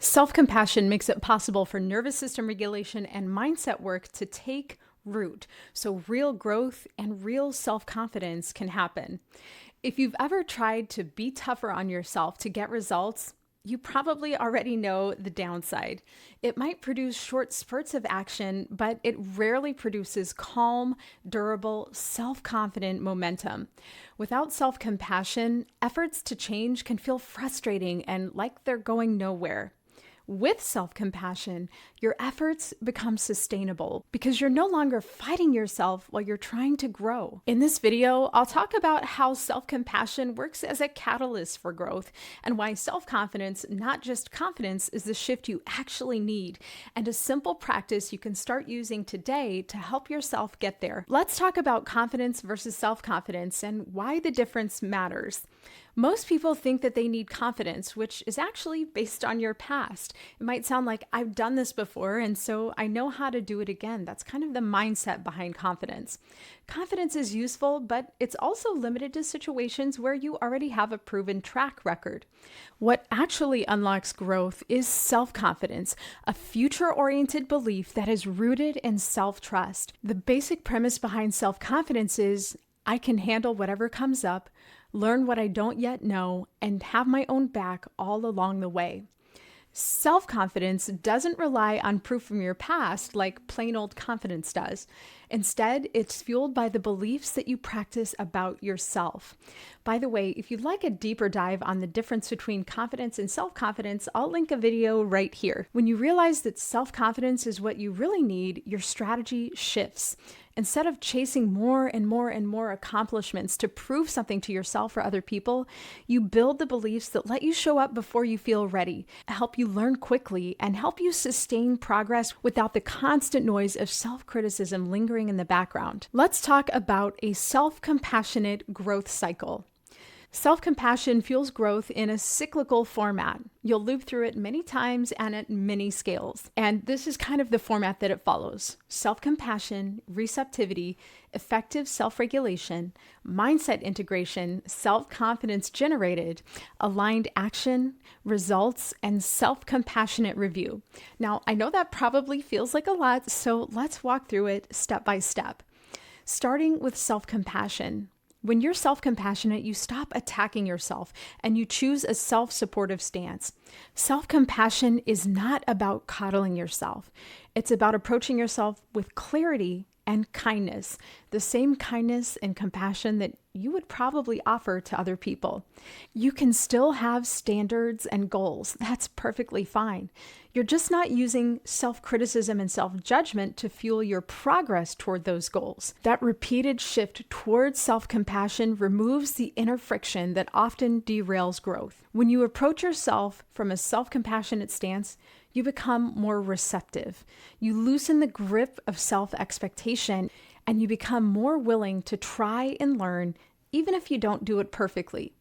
Self-compassion makes it possible for nervous system regulation and mindset work to take root, so real growth and real self-confidence can happen. If you've ever tried to be tougher on yourself to get results, you probably already know the downside. It might produce short spurts of action, but it rarely produces calm, durable, self-confident momentum. Without self-compassion, efforts to change can feel frustrating and like they're going nowhere. With self-compassion, your efforts become sustainable because you're no longer fighting yourself while you're trying to grow. In this video, I'll talk about how self-compassion works as a catalyst for growth and why self-confidence, not just confidence, is the shift you actually need and a simple practice you can start using today to help yourself get there. Let's talk about confidence versus self-confidence and why the difference matters. Most people think that they need confidence, which is actually based on your past. It might sound like I've done this before, and so I know how to do it again. That's kind of the mindset behind confidence. Confidence is useful, but it's also limited to situations where you already have a proven track record. What actually unlocks growth is self-confidence, a future-oriented belief that is rooted in self-trust. The basic premise behind self-confidence is I can handle whatever comes up, learn what I don't yet know, and have my own back all along the way. Self-confidence doesn't rely on proof from your past like plain old confidence does. Instead, it's fueled by the beliefs that you practice about yourself. By the way, if you'd like a deeper dive on the difference between confidence and self-confidence, I'll link a video right here. When you realize that self-confidence is what you really need, your strategy shifts. Instead of chasing more and more and more accomplishments to prove something to yourself or other people, you build the beliefs that let you show up before you feel ready, help you learn quickly, and help you sustain progress without the constant noise of self-criticism lingering in the background. Let's talk about a self-compassionate growth cycle. Self-compassion fuels growth in a cyclical format. You'll loop through it many times and at many scales. And this is kind of the format that it follows. Self-compassion, receptivity, effective self-regulation, mindset integration, self-confidence generated, aligned action, results, and self-compassionate review. Now, I know that probably feels like a lot, so let's walk through it step by step. Starting with self-compassion. When you're self-compassionate, you stop attacking yourself and you choose a self-supportive stance. Self-compassion is not about coddling yourself. It's about approaching yourself with clarity and kindness, the same kindness and compassion that you would probably offer to other people. You can still have standards and goals. That's perfectly fine. You're just not using self-criticism and self-judgment to fuel your progress toward those goals. That repeated shift towards self-compassion removes the inner friction that often derails growth. When you approach yourself from a self-compassionate stance, you become more receptive. You loosen the grip of self-expectation, and you become more willing to try and learn, even if you don't do it perfectly.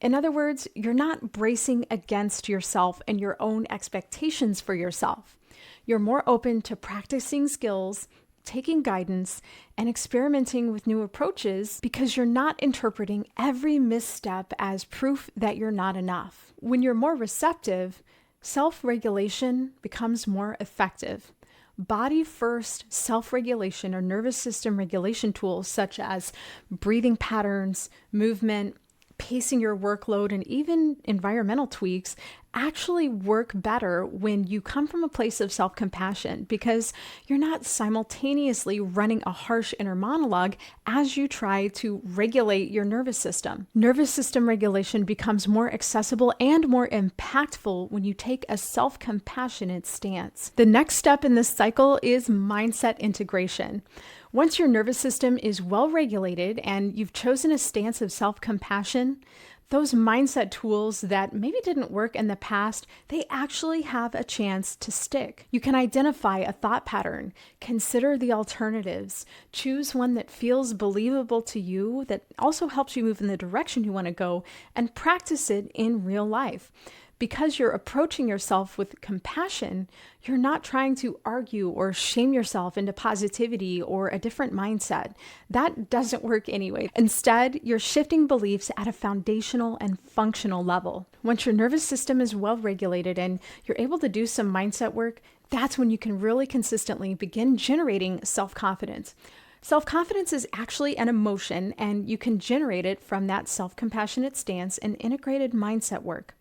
In other words, you're not bracing against yourself and your own expectations for yourself. You're more open to practicing skills, taking guidance, and experimenting with new approaches because you're not interpreting every misstep as proof that you're not enough. When you're more receptive, self-regulation becomes more effective. Body-first self-regulation or nervous system regulation tools such as breathing patterns, movement, pacing your workload, and even environmental tweaks actually work better when you come from a place of self-compassion because you're not simultaneously running a harsh inner monologue as you try to regulate your nervous system. Nervous system regulation becomes more accessible and more impactful when you take a self-compassionate stance. The next step in this cycle is mindset integration. Once your nervous system is well regulated and you've chosen a stance of self-compassion, those mindset tools that maybe didn't work in the past, they actually have a chance to stick. You can identify a thought pattern, consider the alternatives, choose one that feels believable to you, that also helps you move in the direction you want to go, and practice it in real life. Because you're approaching yourself with compassion, you're not trying to argue or shame yourself into positivity or a different mindset. That doesn't work anyway. Instead, you're shifting beliefs at a foundational and functional level. Once your nervous system is well regulated and you're able to do some mindset work, that's when you can really consistently begin generating self-confidence. Self-confidence is actually an emotion, and you can generate it from that self-compassionate stance and integrated mindset work.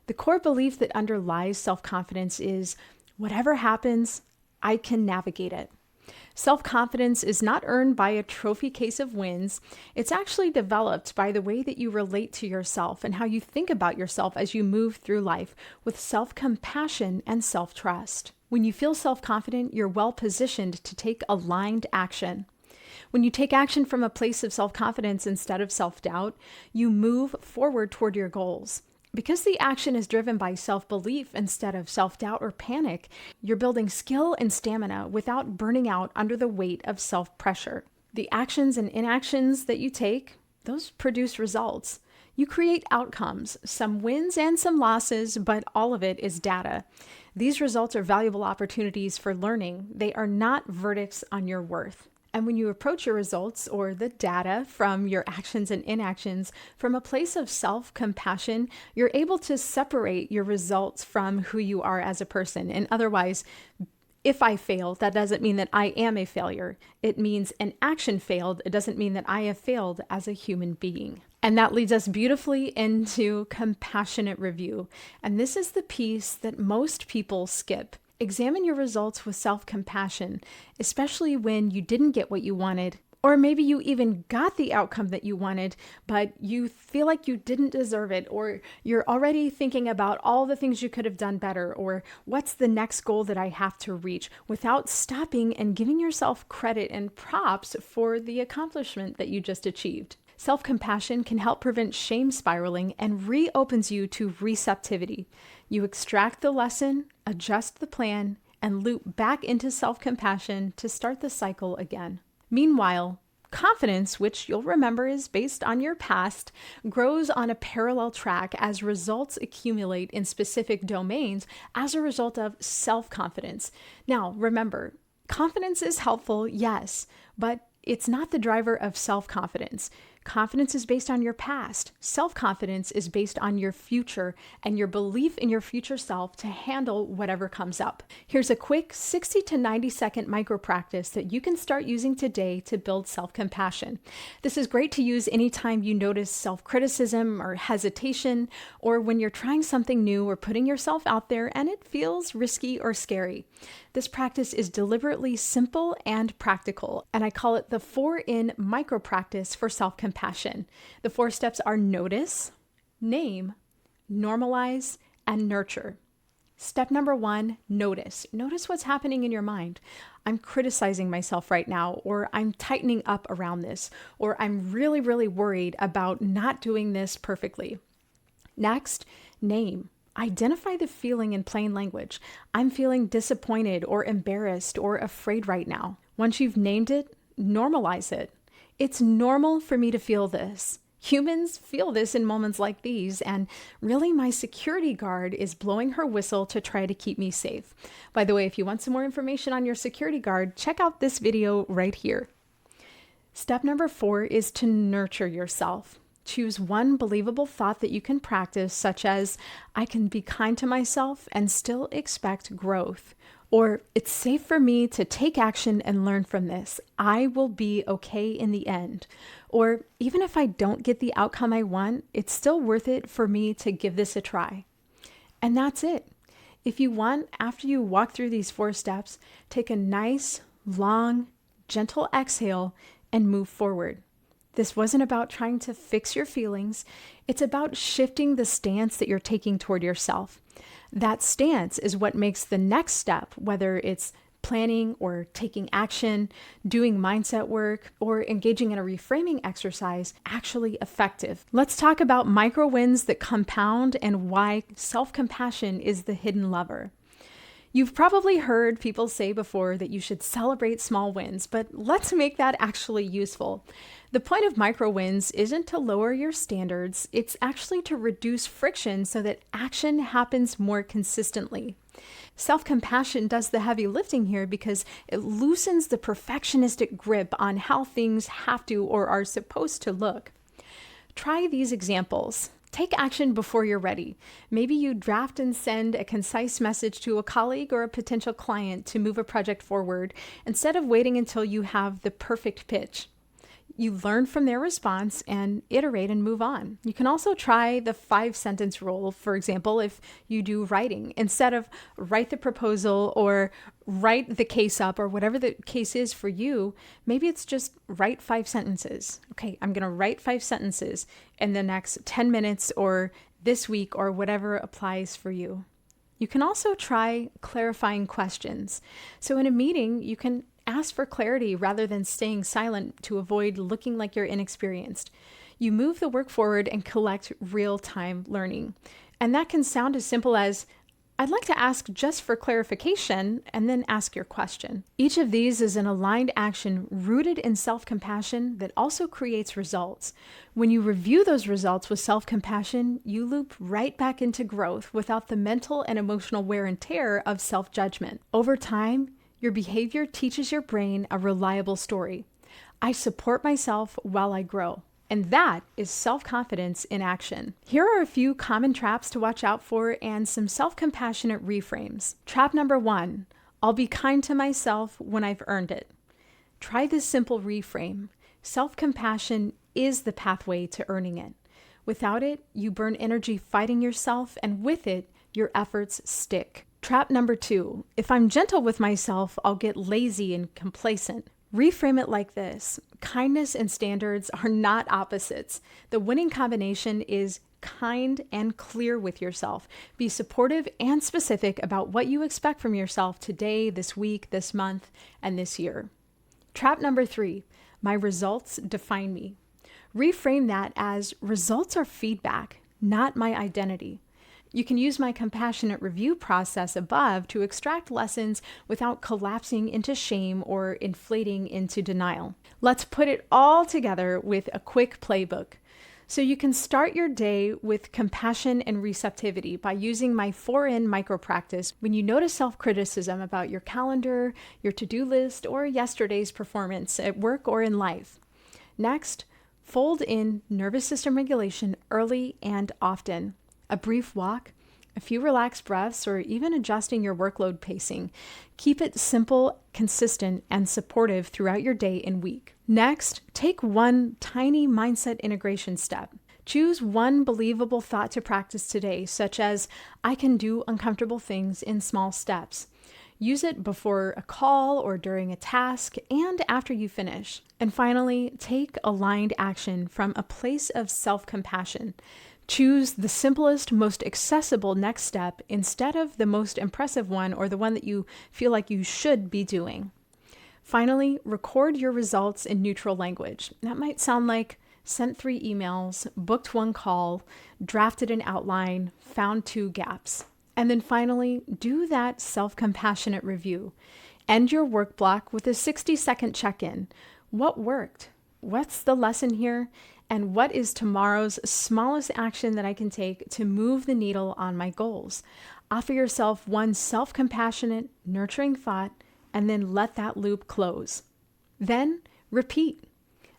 The core belief that underlies self-confidence is, whatever happens, I can navigate it. Self-confidence is not earned by a trophy case of wins. It's actually developed by the way that you relate to yourself and how you think about yourself as you move through life with self-compassion and self-trust. When you feel self-confident, you're well positioned to take aligned action. When you take action from a place of self-confidence instead of self-doubt, you move forward toward your goals. Because the action is driven by self-belief instead of self-doubt or panic, you're building skill and stamina without burning out under the weight of self-pressure. The actions and inactions that you take, those produce results. You create outcomes, some wins and some losses, but all of it is data. These results are valuable opportunities for learning. They are not verdicts on your worth. And when you approach your results or the data from your actions and inactions from a place of self-compassion, you're able to separate your results from who you are as a person. And otherwise, if I fail, that doesn't mean that I am a failure. It means an action failed. It doesn't mean that I have failed as a human being. And that leads us beautifully into compassionate review. And this is the piece that most people skip. Examine your results with self-compassion, especially when you didn't get what you wanted, or maybe you even got the outcome that you wanted, but you feel like you didn't deserve it, or you're already thinking about all the things you could have done better, or what's the next goal that I have to reach, without stopping and giving yourself credit and props for the accomplishment that you just achieved. Self-compassion can help prevent shame spiraling and reopens you to receptivity. You extract the lesson, adjust the plan, and loop back into self-compassion to start the cycle again. Meanwhile, confidence, which you'll remember is based on your past, grows on a parallel track as results accumulate in specific domains as a result of self-confidence. Now, remember, confidence is helpful, yes, but it's not the driver of self-confidence. Confidence is based on your past. Self-confidence is based on your future and your belief in your future self to handle whatever comes up. Here's a quick 60 to 90 second micro practice that you can start using today to build self-compassion. This is great to use anytime you notice self-criticism or hesitation, or when you're trying something new or putting yourself out there and it feels risky or scary. This practice is deliberately simple and practical, and I call it the 4-in micro practice for self-compassion. The 4 steps are notice, name, normalize, and nurture. Step number 1, notice. Notice what's happening in your mind. I'm criticizing myself right now, or I'm tightening up around this, or I'm really, really worried about not doing this perfectly. Next, name. Identify the feeling in plain language. I'm feeling disappointed or embarrassed or afraid right now. Once you've named it, normalize it. It's normal for me to feel this. Humans feel this in moments like these, and really my security guard is blowing her whistle to try to keep me safe. By the way, if you want some more information on your security guard, check out this video right here. Step number 4 is to nurture yourself. Choose one believable thought that you can practice, such as, I can be kind to myself and still expect growth. Or, it's safe for me to take action and learn from this. I will be okay in the end. Or, even if I don't get the outcome I want, it's still worth it for me to give this a try. And that's it. If you want, after you walk through these 4 steps, take a nice, long, gentle exhale and move forward. This wasn't about trying to fix your feelings. It's about shifting the stance that you're taking toward yourself. That stance is what makes the next step, whether it's planning or taking action, doing mindset work, or engaging in a reframing exercise, actually effective. Let's talk about micro wins that compound and why self-compassion is the hidden lever. You've probably heard people say before that you should celebrate small wins, but let's make that actually useful. The point of micro wins isn't to lower your standards, it's actually to reduce friction so that action happens more consistently. Self-compassion does the heavy lifting here because it loosens the perfectionistic grip on how things have to or are supposed to look. Try these examples. Take action before you're ready. Maybe you draft and send a concise message to a colleague or a potential client to move a project forward instead of waiting until you have the perfect pitch. You learn from their response and iterate and move on. You can also try the 5-sentence rule, for example, if you do writing. Instead of write the proposal or write the case up or whatever the case is for you, maybe it's just write 5 sentences. Okay, I'm going to write 5 sentences in the next 10 minutes or this week or whatever applies for you. You can also try clarifying questions. So in a meeting, you can ask for clarity rather than staying silent to avoid looking like you're inexperienced. You move the work forward and collect real-time learning. And that can sound as simple as, I'd like to ask just for clarification, and then ask your question. Each of these is an aligned action rooted in self-compassion that also creates results. When you review those results with self-compassion, you loop right back into growth without the mental and emotional wear and tear of self-judgment. Over time, your behavior teaches your brain a reliable story. I support myself while I grow. And that is self-confidence in action. Here are a few common traps to watch out for and some self-compassionate reframes. Trap number 1, I'll be kind to myself when I've earned it. Try this simple reframe. Self-compassion is the pathway to earning it. Without it, you burn energy fighting yourself, and with it, your efforts stick. Trap number 2, if I'm gentle with myself, I'll get lazy and complacent. Reframe it like this. Kindness and standards are not opposites. The winning combination is kind and clear with yourself. Be supportive and specific about what you expect from yourself today, this week, this month, and this year. Trap number 3, my results define me. Reframe that as results are feedback, not my identity. You can use my compassionate review process above to extract lessons without collapsing into shame or inflating into denial. Let's put it all together with a quick playbook. So you can start your day with compassion and receptivity by using my 4N micro practice when you notice self-criticism about your calendar, your to-do list, or yesterday's performance at work or in life. Next, fold in nervous system regulation early and often. A brief walk, a few relaxed breaths, or even adjusting your workload pacing. Keep it simple, consistent, and supportive throughout your day and week. Next, take one tiny mindset integration step. Choose one believable thought to practice today, such as, I can do uncomfortable things in small steps. Use it before a call or during a task and after you finish. And finally, take aligned action from a place of self-compassion. Choose the simplest, most accessible next step instead of the most impressive one or the one that you feel like you should be doing. Finally, record your results in neutral language. That might sound like sent 3 emails, booked 1 call, drafted an outline, found 2 gaps. And then finally, do that self-compassionate review. End your work block with a 60-second check-in. What worked? What's the lesson here? And what is tomorrow's smallest action that I can take to move the needle on my goals? Offer yourself one self-compassionate, nurturing thought, and then let that loop close. Then repeat.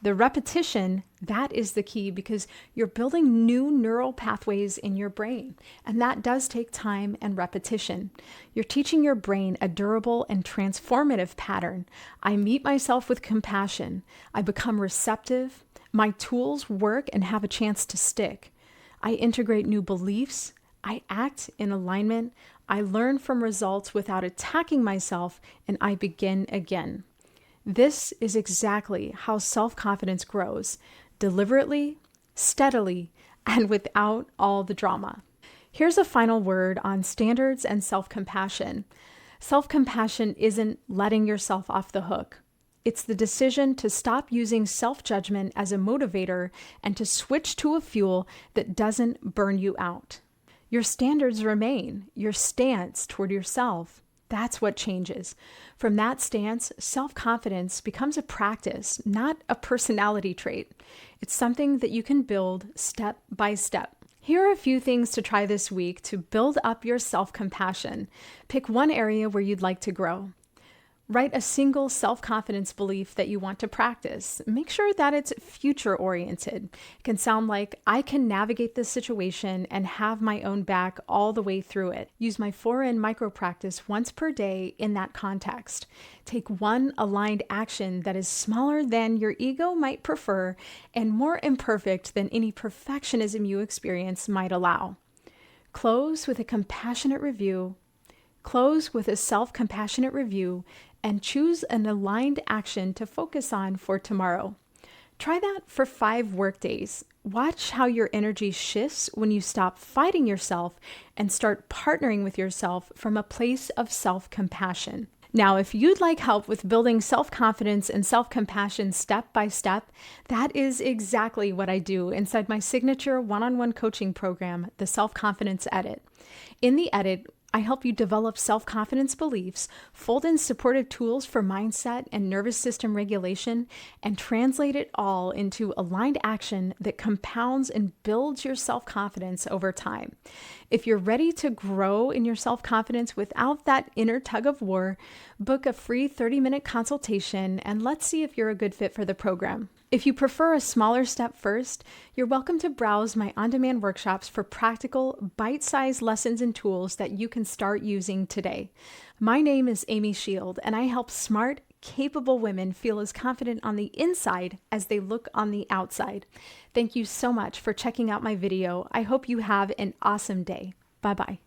The repetition, that is the key because you're building new neural pathways in your brain, and that does take time and repetition. You're teaching your brain a durable and transformative pattern. I meet myself with compassion. I become receptive. My tools work and have a chance to stick. I integrate new beliefs. I act in alignment. I learn from results without attacking myself, and I begin again. This is exactly how self-confidence grows, deliberately, steadily, and without all the drama. Here's a final word on standards and self-compassion. Self-compassion isn't letting yourself off the hook. It's the decision to stop using self-judgment as a motivator and to switch to a fuel that doesn't burn you out. Your standards remain, your stance toward yourself That's what changes. From that stance, self-confidence becomes a practice, not a personality trait. It's something that you can build step by step. Here are a few things to try this week to build up your self-compassion. Pick one area where you'd like to grow. Write a single self-confidence belief that you want to practice. Make sure that it's future-oriented. It can sound like, I can navigate this situation and have my own back all the way through it. Use my 4N micro-practice once per day in that context. Take one aligned action that is smaller than your ego might prefer and more imperfect than any perfectionism you experience might allow. Close with a compassionate review. Close with a self-compassionate review and choose an aligned action to focus on for tomorrow. Try that for 5 work days. Watch how your energy shifts when you stop fighting yourself and start partnering with yourself from a place of self-compassion. Now, if you'd like help with building self-confidence and self-compassion step by step, that is exactly what I do inside my signature one-on-one coaching program, the Self-Confidence Edit. In the edit, I help you develop self-confidence beliefs, fold in supportive tools for mindset and nervous system regulation, and translate it all into aligned action that compounds and builds your self-confidence over time. If you're ready to grow in your self-confidence without that inner tug of war, book a free 30-minute consultation and let's see if you're a good fit for the program. If you prefer a smaller step first, you're welcome to browse my on-demand workshops for practical, bite-sized lessons and tools that you can start using today. My name is Amy Shield, and I help smart, capable women feel as confident on the inside as they look on the outside. Thank you so much for checking out my video. I hope you have an awesome day. Bye-bye.